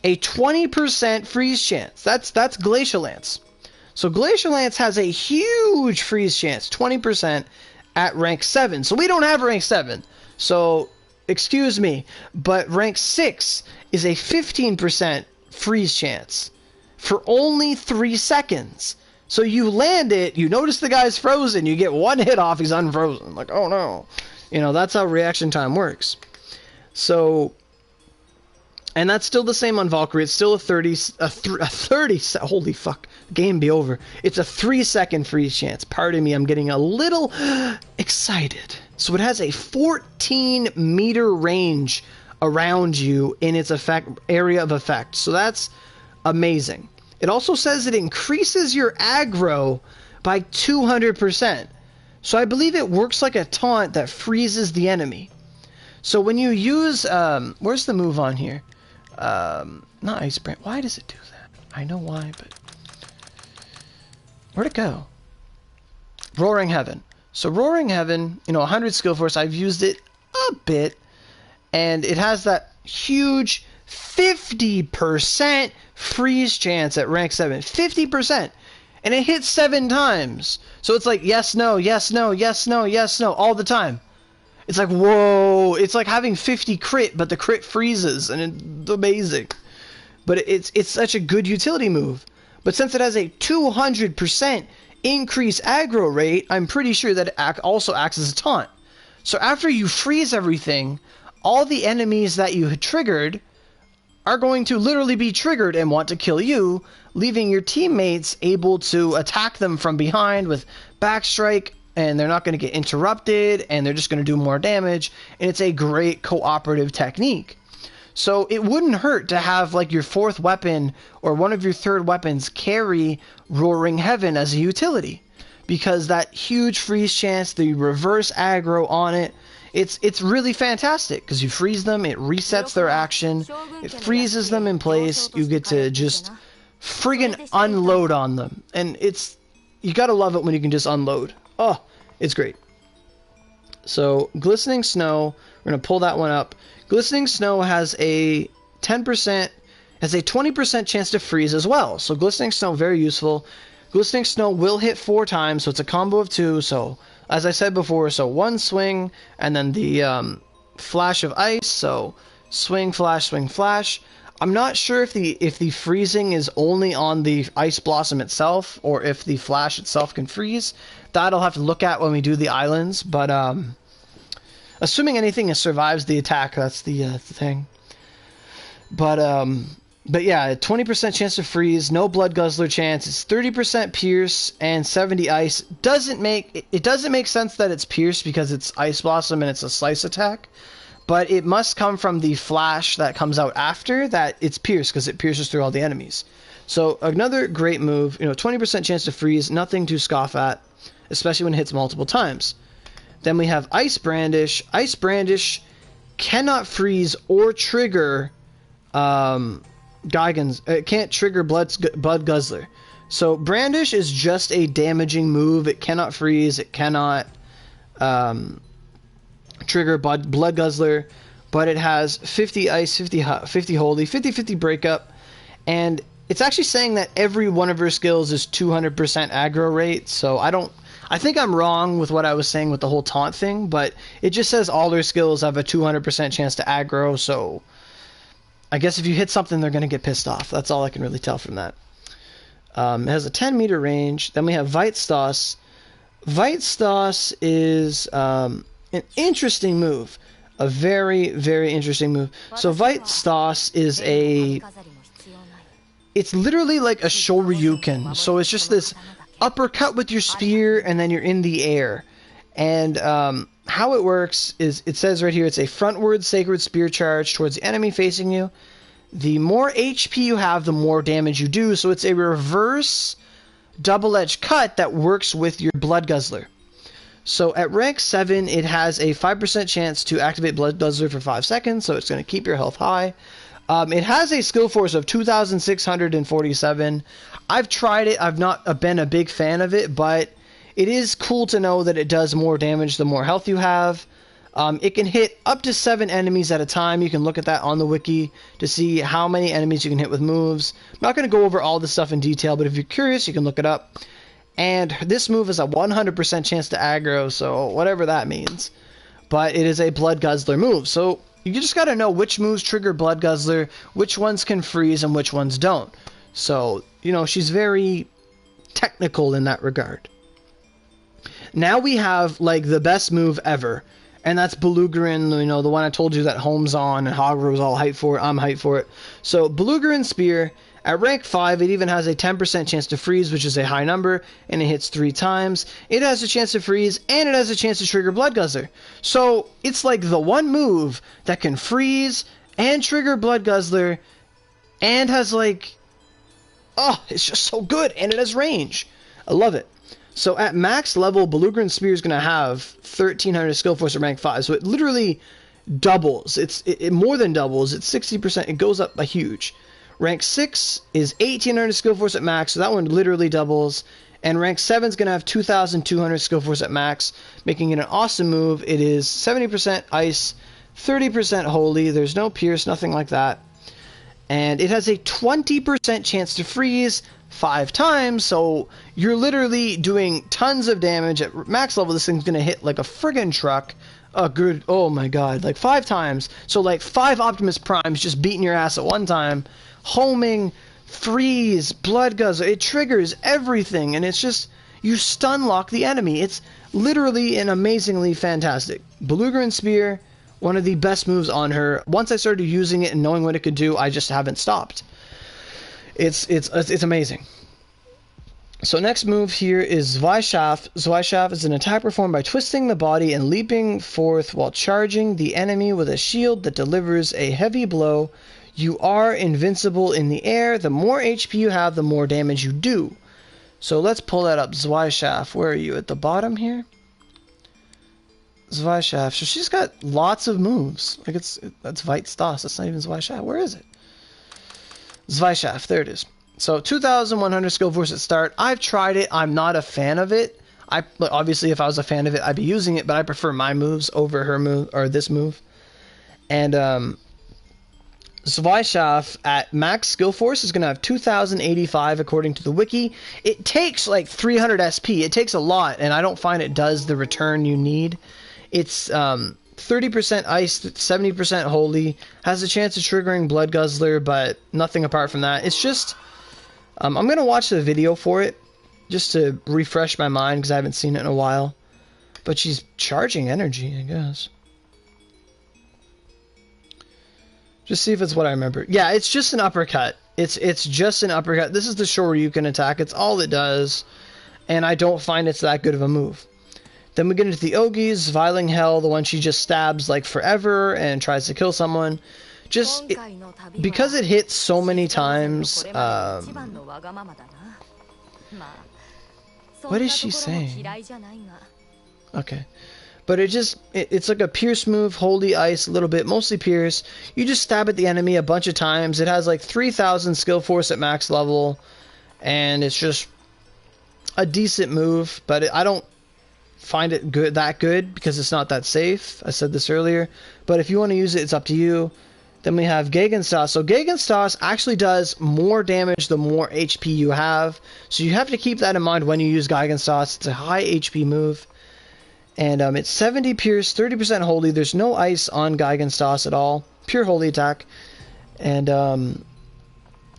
a 20% freeze chance. That's Glacial Lance. So Glacial Lance has a huge freeze chance, 20% at rank 7. So we don't have rank 7. So, excuse me, but rank 6 is a 15% freeze chance for only 3 seconds. So you land it, you notice the guy's frozen, you get one hit off, he's unfrozen. Like, oh no. You know, that's how reaction time works. So, and that's still the same on Valkyrie. It's still a 30, holy fuck, game be over. It's a 3-second freeze chance. Pardon me, I'm getting a little excited. So it has a 14-meter range around you in its area of effect. So that's amazing. It also says it increases your aggro by 200%. So I believe it works like a taunt that freezes the enemy. So when you use, where's the move on here? Not Ice Brand. Why does it do that? I know why, but where'd it go? Roaring Heaven. So Roaring Heaven, you know, 100 skill force. I've used it a bit, and it has that huge 50% freeze chance at rank 7. 50%. And it hits 7 times. So it's like yes, no, yes, no, yes, no, yes, no, all the time. It's like, whoa. It's like having 50 crit, but the crit freezes, and it's amazing. But it's such a good utility move. But since it has a 200% increased aggro rate, I'm pretty sure that it also acts as a taunt. So after you freeze everything, all the enemies that you had triggered are going to literally be triggered and want to kill you, leaving your teammates able to attack them from behind with backstrike, and they're not going to get interrupted, and they're just going to do more damage, and it's a great cooperative technique. So it wouldn't hurt to have like your 4th weapon or one of your 3rd weapons carry Roaring Heaven as a utility, because that huge freeze chance, the reverse aggro on it, it's really fantastic, because you freeze them, it resets their action, it freezes them in place, you get to just friggin' unload on them, and you gotta love it when you can just unload. Oh, it's great. So Glistening Snow, we're gonna pull that one up. Glistening Snow has a 20% chance to freeze as well. So Glistening Snow, very useful. Glistening Snow will hit 4 times, so it's a combo of 2. So as I said before, so 1 swing, and then the flash of ice. So swing, flash, swing, flash. I'm not sure if the freezing is only on the Ice Blossom itself, or if the flash itself can freeze. That I'll have to look at when we do the islands. But assuming anything survives the attack, that's the thing. But yeah, 20% chance to freeze, no blood guzzler chance. It's 30% pierce and 70 ice. It doesn't make sense that it's pierce because it's Ice Blossom and it's a slice attack. But it must come from the flash that comes out after that it's pierce because it pierces through all the enemies. So another great move, 20% chance to freeze, nothing to scoff at, especially when it hits multiple times. Then we have Ice Brandish. Ice Brandish cannot freeze or trigger Geigen's. It can't trigger Blood Guzzler. So Brandish is just a damaging move. It cannot freeze. It cannot trigger Blood Guzzler. But it has 50 ice, 50 holy, 50-50 breakup. And it's actually saying that every one of her skills is 200% aggro rate. So I think I'm wrong with what I was saying with the whole taunt thing. But it just says all her skills have a 200% chance to aggro. So I guess if you hit something, they're going to get pissed off. That's all I can really tell from that. It has a 10-meter range. Then we have Veit Stoss. Veit Stoss is an interesting move. A very, very interesting move. So Veit Stoss is it's literally like a Shoryuken. So it's just this uppercut with your spear, and then you're in the air. And how it works is, it says right here, it's a frontward sacred spear charge towards the enemy facing you. The more HP you have, the more damage you do. So it's a reverse double-edged cut that works with your Blood Guzzler. So at rank 7, it has a 5% chance to activate Blood Guzzler for 5 seconds, so it's going to keep your health high. It has a skill force of 2,647. I've tried it. I've not been a big fan of it, but it is cool to know that it does more damage the more health you have. It can hit up to 7 enemies at a time. You can look at that on the wiki to see how many enemies you can hit with moves. I'm not going to go over all this stuff in detail, but if you're curious, you can look it up. And this move is a 100% chance to aggro, so whatever that means. But it is a Blood Guzzler move, so you just got to know which moves trigger Blood Guzzler, which ones can freeze, and which ones don't. So, she's very technical in that regard. Now we have, the best move ever. And that's Guren, the one I told you that Holmes on and Hogger was all hyped for it. I'm hyped for it. So, Guren Spear, at rank 5, it even has a 10% chance to freeze, which is a high number, and it hits 3 times. It has a chance to freeze, and it has a chance to trigger Blood Guzzler. So, it's like the one move that can freeze and trigger Blood Guzzler, and has it's just so good, and it has range. I love it. So at max level, Guren Spear is going to have 1,300 skill force at rank 5. So it literally doubles. It more than doubles. It's 60%. It goes up a huge. Rank 6 is 1,800 skill force at max. So that one literally doubles. And rank 7 is going to have 2,200 skill force at max, making it an awesome move. It is 70% ice, 30% holy. There's no pierce, nothing like that. And it has a 20% chance to freeze 5 times, so you're literally doing tons of damage. At max level, this thing's going to hit like a friggin' truck. Oh my god, 5 times. So 5 Optimus Primes just beating your ass at one time. Homing, freeze, Blood Guzzler. It triggers everything, and it's just, you stun lock the enemy. It's literally an amazingly fantastic. Guren Spear, one of the best moves on her. Once I started using it and knowing what it could do, I just haven't stopped. It's amazing. So next move here is Vie Shaft. Vie Shaft is an attack performed by twisting the body and leaping forth while charging the enemy with a shield that delivers a heavy blow. You are invincible in the air. The more HP you have, the more damage you do. So let's pull that up. Vie Shaft, where are you? At the bottom here? Vie Shaft. So she's got lots of moves. That's Veit Stoss. That's not even Vie Shaft. Where is it? Vie Shaft. There it is. So 2,100 skill force at start. I've tried it. I'm not a fan of it. Obviously, if I was a fan of it, I'd be using it, but I prefer my moves over her move, or this move. And Vie Shaft at max skill force is going to have 2,085 according to the wiki. It takes 300 SP. It takes a lot, and I don't find it does the return you need. It's 30% ice, 70% holy, has a chance of triggering Blood Guzzler, but nothing apart from that. It's just, I'm going to watch the video for it, just to refresh my mind, because I haven't seen it in a while. But she's charging energy, I guess. Just see if it's what I remember. Yeah, it's just an uppercut. It's just an uppercut. This is the Shoryuken attack. It's all it does. And I don't find it's that good of a move. Then we get into the Ogi's, Viling Hell, the one she just stabs like forever and tries to kill someone. Just, because it hits so many times, what is she saying? Okay. But it's like a pierce move, holy ice, a little bit, mostly pierce. You just stab at the enemy a bunch of times. It has like 3,000 skill force at max level. And it's just a decent move, but I don't find it that good because it's not that safe. I said this earlier. But if you want to use it, it's up to you. Then we have Gegen Stoss. So Gegen Stoss actually does more damage the more HP you have. So you have to keep that in mind when you use Gegen Stoss. It's a high HP move. And it's 70 pierce, 30% holy. There's no ice on Gegen Stoss at all. Pure holy attack. And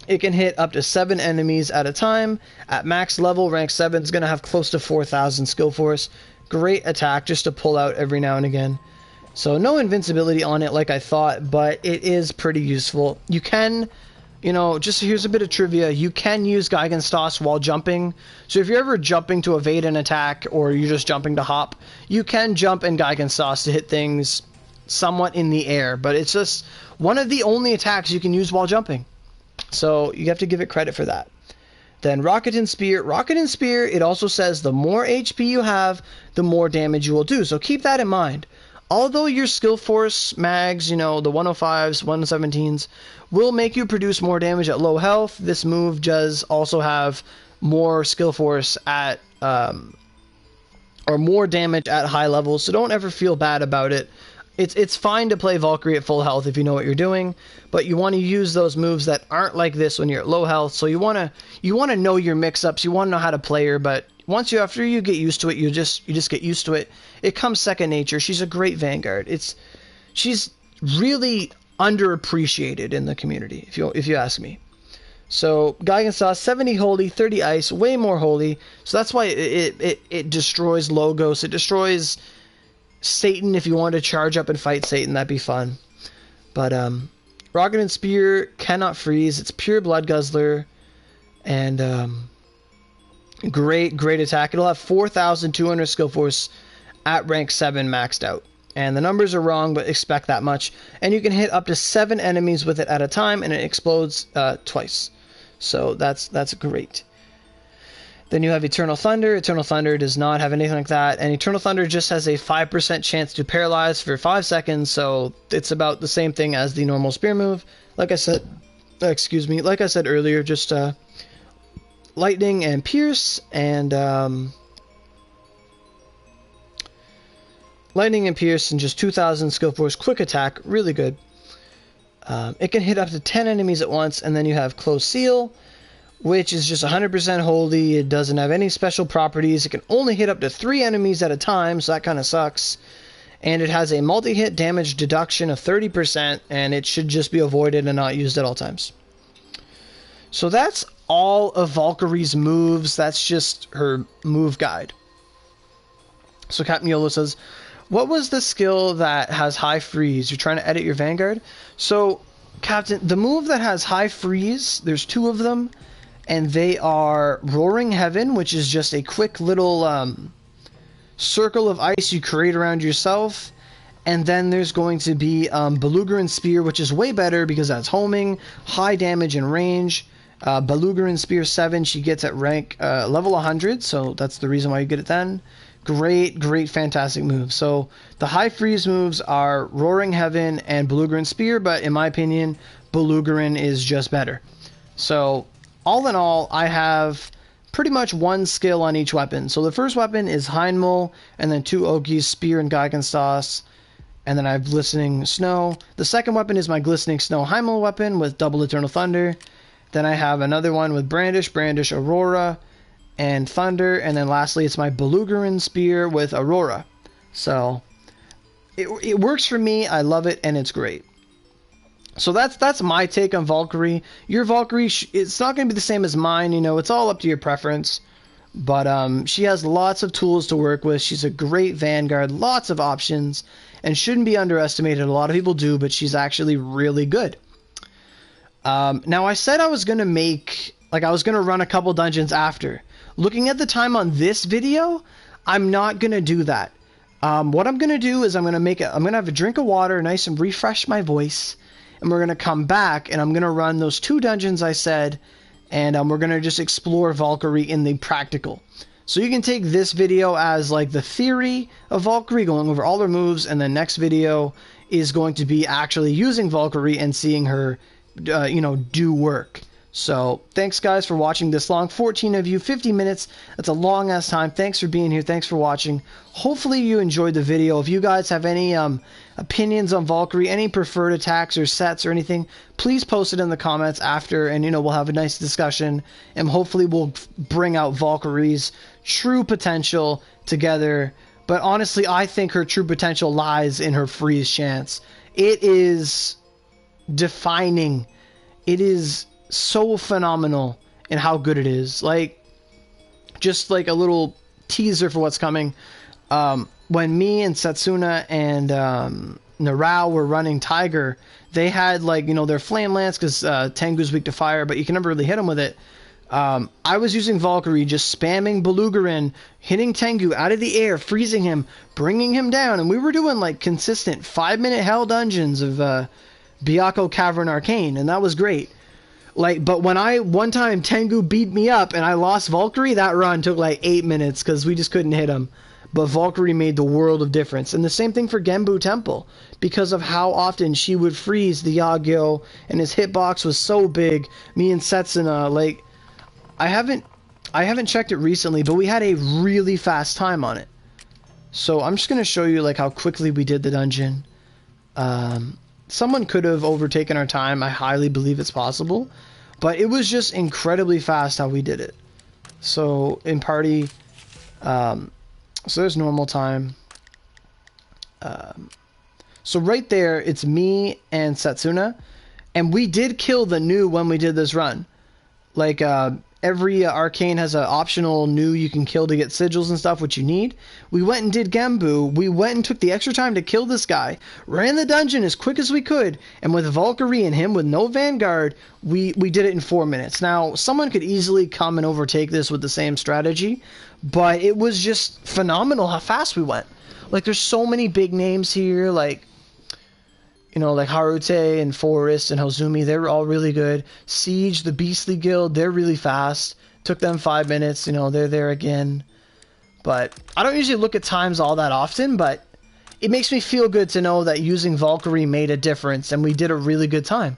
it can hit up to 7 enemies at a time. At max level, rank 7 is going to have close to 4,000 skill force. Great attack just to pull out every now and again. So no invincibility on it like I thought, but it is pretty useful. You can, just here's a bit of trivia. You can use Gegen Stoss while jumping. So if you're ever jumping to evade an attack or you're just jumping to hop, you can jump in Gegen Stoss to hit things somewhat in the air. But it's just one of the only attacks you can use while jumping. So you have to give it credit for that. Then Rakatan Spear. Rakatan Spear, it also says the more HP you have, the more damage you will do. So keep that in mind. Although your skill force mags, the 105s, 117s, will make you produce more damage at low health, this move does also have more skill force at, or more damage at high levels, so don't ever feel bad about it. It's fine to play Valkyrie at full health if you know what you're doing, but you want to use those moves that aren't like this when you're at low health, so you want to know your mix-ups, you want to know how to play her, but after you get used to it, you just get used to it. It comes second nature. She's a great Vanguard. She's really underappreciated in the community, if you ask me. So Gegen Stoss, 70 holy, 30 ice, way more holy. So that's why it destroys Logos. It destroys Satan. If you want to charge up and fight Satan, that'd be fun. But Rakatan Spear cannot freeze. It's pure blood guzzler, and great attack. It'll have 4,200 skill force at rank 7 maxed out. And the numbers are wrong, but expect that much. And you can hit up to 7 enemies with it at a time, and it explodes twice. So that's great. Then you have Eternal Thunder. Eternal Thunder does not have anything like that. And Eternal Thunder just has a 5% chance to paralyze for 5 seconds. So it's about the same thing as the normal spear move. Like I said earlier, just lightning and pierce, and just 2,000 skill force, quick attack, really good. It can hit up to 10 enemies at once, and then you have Close Seal, which is just 100% holy. It doesn't have any special properties. It can only hit up to 3 enemies at a time, so that kind of sucks. And it has a multi-hit damage deduction of 30%, and it should just be avoided and not used at all times. So that's all of Valkyrie's moves. That's just her move guide. So Captain Yolo says, what was the skill that has high freeze? You're trying to edit your Vanguard? So, Captain, the move that has high freeze, there's 2 of them, and they are Roaring Heaven, which is just a quick little circle of ice you create around yourself. And then there's going to be Belugaran Spear, which is way better because that's homing, high damage and range. Belugaran Spear 7 she gets at rank level 100, so that's the reason why you get it then. Great, fantastic move. So the high freeze moves are Roaring Heaven and Belugaran Spear, but in my opinion, Belugaran is just better. So all in all, I have pretty much 1 skill on each weapon. So the first weapon is Heinmul, and then 2 Ogi's, Spear and Gegen Stoss, and then I have Glistening Snow. The second weapon is my Glistening Snow Heinmul weapon with double Eternal Thunder. Then I have another one with Brandish, Aurora, and Thunder. And then lastly, it's my Belugaran Spear with Aurora. So, it works for me. I love it, and it's great. So that's my take on Valkyrie. Your Valkyrie, it's not going to be the same as mine. It's all up to your preference. But she has lots of tools to work with. She's a great Vanguard, lots of options. and shouldn't be underestimated. A lot of people do, but she's actually really good. Now, I said I was going to make, like, I was going to run a couple dungeons after. Looking at the time on this video, I'm not going to do that. What I'm going to do is I'm going to have a drink of water, nice and refresh my voice, and we're going to come back, and I'm going to run those 2 dungeons I said, and we're going to just explore Valkyrie in the practical. So you can take this video as, like, the theory of Valkyrie, going over all her moves, and the next video is going to be actually using Valkyrie and seeing her do work. So thanks guys for watching this long. 14 of you, 50 minutes. That's a long ass time. Thanks for being here. Thanks for watching. Hopefully you enjoyed the video. If you guys have any opinions on Valkyrie, any preferred attacks or sets or anything, please post it in the comments after, and we'll have a nice discussion, and hopefully we'll bring out Valkyrie's true potential together. But honestly, I think her true potential lies in her freeze chance. It is defining. It is so phenomenal in how good it is. Like, just like a little teaser for what's coming. When me and Setsuna and Narao were running Tiger, they had, like, their flame lance, because Tengu's weak to fire, but you can never really hit him with it. I was using Valkyrie, just spamming Guren, hitting Tengu out of the air, freezing him, bringing him down, and we were doing, like, consistent 5-minute hell dungeons of Byakko Cavern Arcane, and that was great. Like, but when one time Tengu beat me up and I lost Valkyrie, that run took like 8 minutes because we just couldn't hit him. But Valkyrie made the world of difference. And the same thing for Genbu Temple, because of how often she would freeze the Yagyo, and his hitbox was so big. Me and Setsuna, like, I haven't checked it recently, but we had a really fast time on it. So I'm just gonna show you, like, how quickly we did the dungeon. Someone could have overtaken our time. I highly believe it's possible, but it was just incredibly fast how we did it. So in party, so there's normal time. So right there, it's me and Setsuna, and we did kill the new when we did this run. Like, every arcane has an optional new you can kill to get sigils and stuff, which you need. We went and did Genbu. We went and took the extra time to kill this guy, ran the dungeon as quick as we could, and with Valkyrie and him with no Vanguard, we did it in 4 minutes. Now, someone could easily come and overtake this with the same strategy, but it was just phenomenal how fast we went. Like, there's so many big names here, like, like Harute and Forest and Hozumi, they were all really good. Siege, the Beastly Guild, they're really fast. Took them 5 minutes, they're there again. But I don't usually look at times all that often, but it makes me feel good to know that using Valkyrie made a difference, and we did a really good time.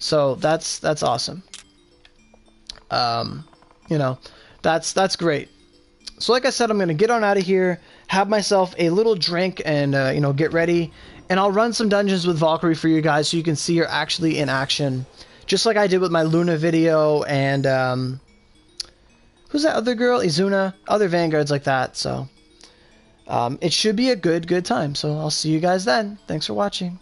So that's awesome. That's great. So like I said, I'm going to get on out of here, have myself a little drink, and, get ready. And I'll run some dungeons with Valkyrie for you guys so you can see her actually in action. Just like I did with my Luna video and, who's that other girl? Izuna. Other Vanguards like that, so. It should be a good time. So I'll see you guys then. Thanks for watching.